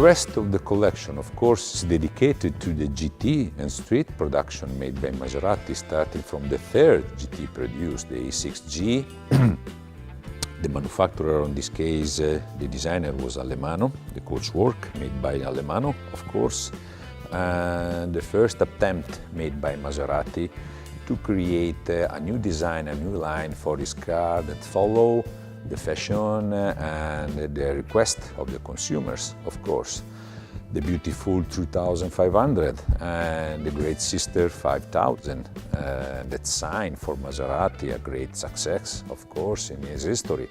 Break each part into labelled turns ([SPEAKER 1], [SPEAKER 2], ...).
[SPEAKER 1] rest of the collection, of course, is dedicated to the GT and street production made by Maserati, starting from the third GT produced, the A6G. The manufacturer, in this case, the designer was Alemanno, the coachwork made by Alemanno, of course. The first attempt made by Maserati to create a new design, a new line for his car that follow the fashion and the request of the consumers, of course. The beautiful 3500 and the great sister 5000, that sign for Maserati a great success, of course, in his history.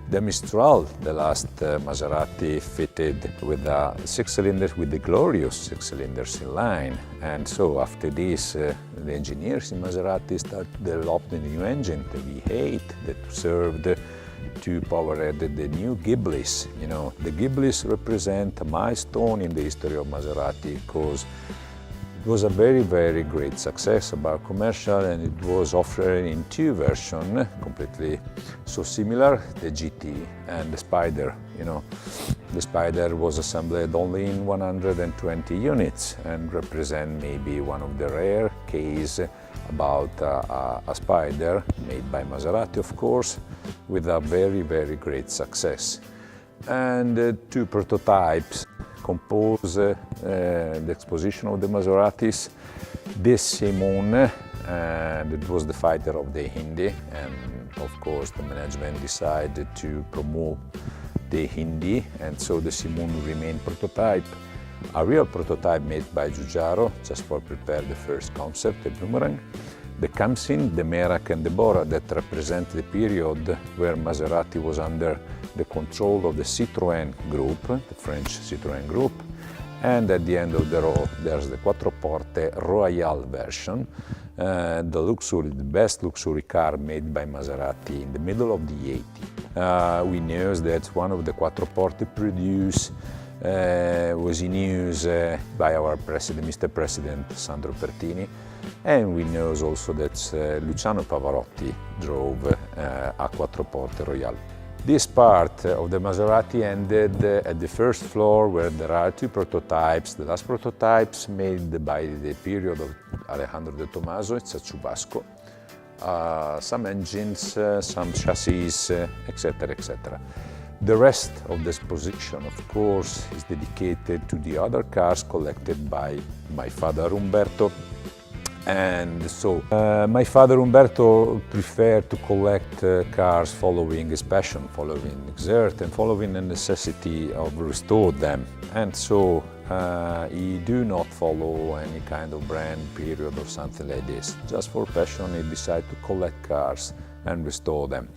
[SPEAKER 1] The Mistral, the last Maserati fitted with a six-cylinder, with the glorious six cylinders in line. And so after this, the engineers in Maserati started developing the new engine, the V8, that served to power the new Ghiblis. You know, the Ghiblis represent a milestone in the history of Maserati because it was a very, very great success about commercial, and it was offered in two versions, completely so similar, the GT and the Spider. You know, the Spider was assembled only in 120 units and represent maybe one of the rare cases about a Spider made by Maserati, of course, with a very, very great success. And two prototypes compose the exposition of the Maseratis. This Simone, that was the fighter of the Hindi, and of course the management decided to promote the Hindi, and so the Simone remained prototype. A real prototype made by Giugiaro, just for prepare the first concept, the boomerang. The Kamsin, the Merak and the Bora that represent the period where Maserati was under the control of the Citroën group, the French Citroën group. And at the end of the row, there's the Quattroporte Royale version, the best luxury car made by Maserati in the middle of the 80s. We know that one of the Quattroporte produced was in use by our president, Mr. President Sandro Pertini, and we know also that Luciano Pavarotti drove a Quattroporte Royale. This part of the Maserati ended at the first floor, where there are two prototypes. The last prototypes made by the period of Alejandro de Tomaso, it's a Chubasco. Some engines, some chassis, etc., etc. The rest of the exposition, of course, is dedicated to the other cars collected by my father Umberto. And so, my father Umberto preferred to collect cars following his passion, following his art, and following the necessity of restore them. And so, he do not follow any kind of brand period or something like this. Just for passion, he decided to collect cars and restore them.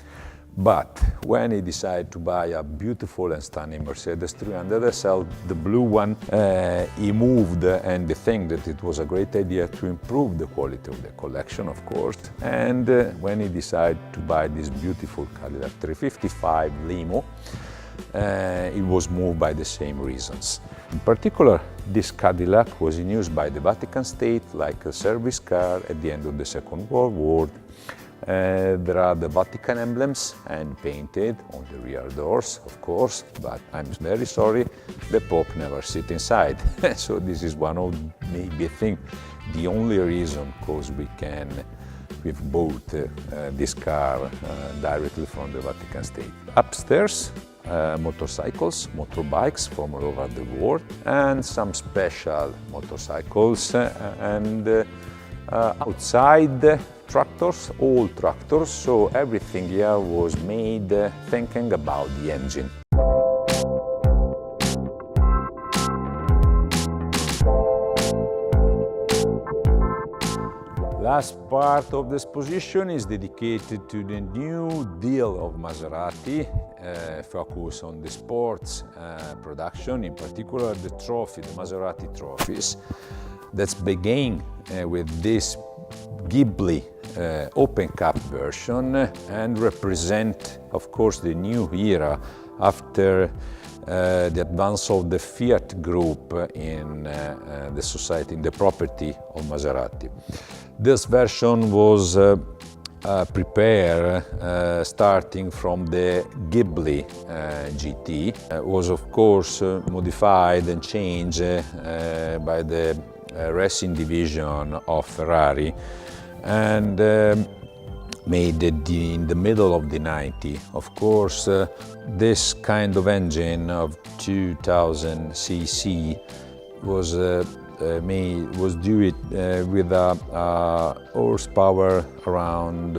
[SPEAKER 1] But when he decided to buy a beautiful and stunning Mercedes 300 SL, the blue one, he moved and think that it was a great idea to improve the quality of the collection, of course. And when he decided to buy this beautiful Cadillac 355 Limo, it was moved by the same reasons. In particular, this Cadillac was in use by the Vatican State like a service car at the end of the Second World War. There are the Vatican emblems and painted on the rear doors, of course, but I'm very sorry, the Pope never sit inside. So this is one of, maybe I think, the only reason because we've bought this car directly from the Vatican State. Upstairs, motorcycles, motorbikes from all over the world, and some special motorcycles, and outside tractors, old tractors, so everything here was made thinking about the engine. Last part of the exposition is dedicated to the new deal of Maserati, focus on the sports production, in particular the trophy, the Maserati trophies. That's began with this Ghibli open cup version and represent, of course, the new era after the advance of the Fiat group in the society, in the property of Maserati. This version was prepare, starting from the Ghibli GT, was of course modified and changed by the racing division of Ferrari, and made in the middle of the 90s. Of course, this kind of engine of 2000 cc was due with a horsepower around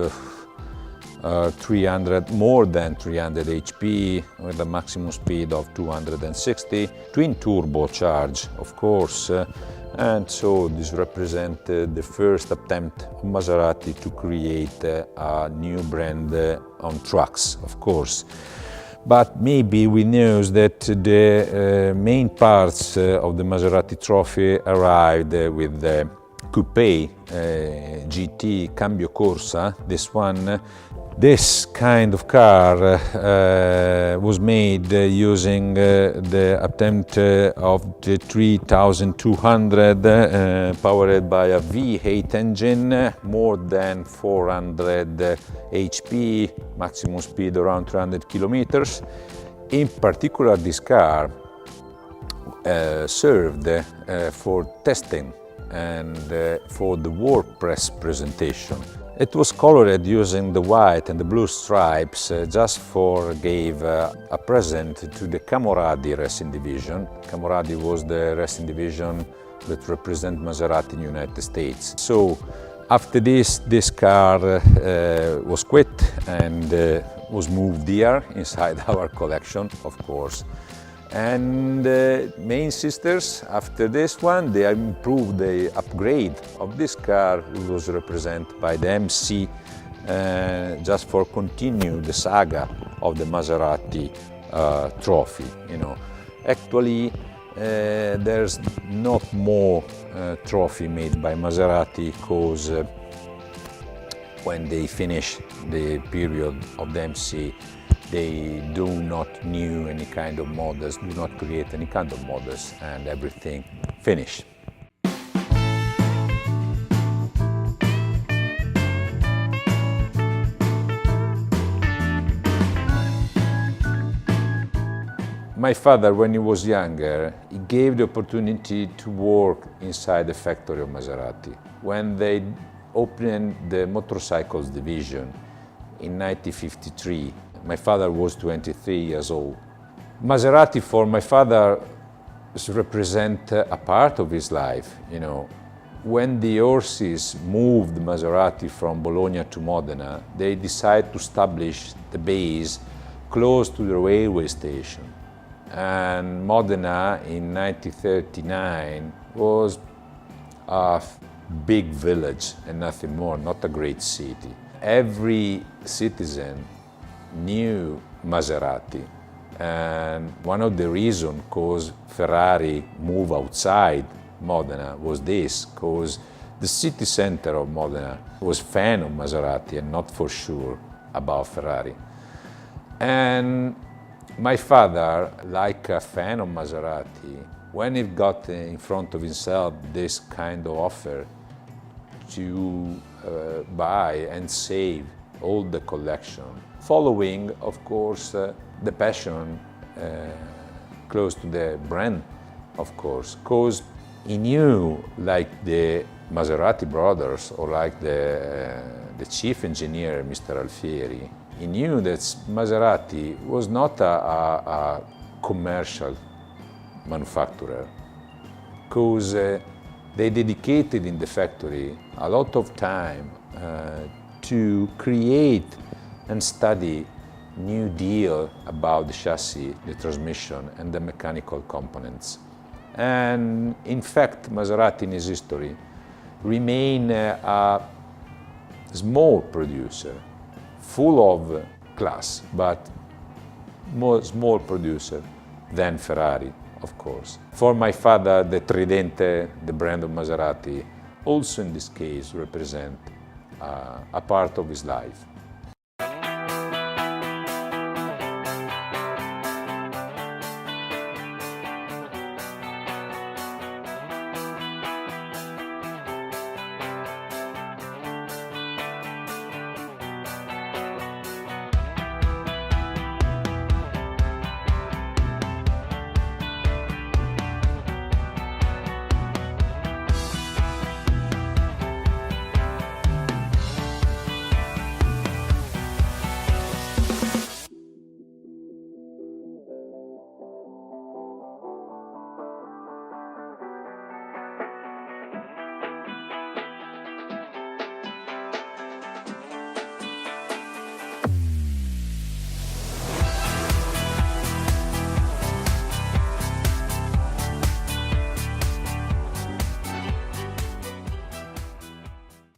[SPEAKER 1] 300, more than 300 HP, with a maximum speed of 260, twin turbocharged, of course, and so this represented the first attempt of Maserati to create a new brand on trucks, of course. But maybe we know that the main parts of the Maserati trophy arrived with the Coupe GT Cambio Corsa. This kind of car was made using the attempt of the 3200 powered by a V8 engine, more than 400 HP, maximum speed around 300 kilometers. In particular, this car served for testing and for the work press presentation. It was colored using the white and the blue stripes just gave a present to the Camoradi racing division. Camoradi was the racing division that represents Maserati in the United States. So after this car was quit and was moved here inside our collection, of course. And main sisters, after this one, they improved the upgrade of this car, which was represented by the MC, just for continue the saga of the Maserati trophy. Actually, there's not more trophy made by Maserati, because when they finish the period of the MC, they do not new any kind of models, do not create any kind of models, and everything finished. My father, when he was younger, he gave the opportunity to work inside the factory of Maserati. When they opened the motorcycles division in 1953, my father was 23 years old. Maserati for my father represent a part of his life. When the horses moved Maserati from Bologna to Modena, they decided to establish the base close to the railway station. And Modena in 1939 was a big village and nothing more, not a great city. Every citizen knew Maserati, and one of the reasons cause Ferrari moved outside Modena was this, because the city center of Modena was fan of Maserati and not for sure about Ferrari. And my father, like a fan of Maserati, when he got in front of himself this kind of offer to buy and save all the collection, following, of course, the passion close to the brand, of course, because he knew, like the Maserati brothers or like the chief engineer, Mr. Alfieri, he knew that Maserati was not a commercial manufacturer, because they dedicated in the factory a lot of time to create and study new deal about the chassis, the transmission, and the mechanical components. And in fact, Maserati in its history remained a small producer, full of class, but more small producer than Ferrari, of course. For my father, the Tridente, the brand of Maserati, also in this case represent a part of his life.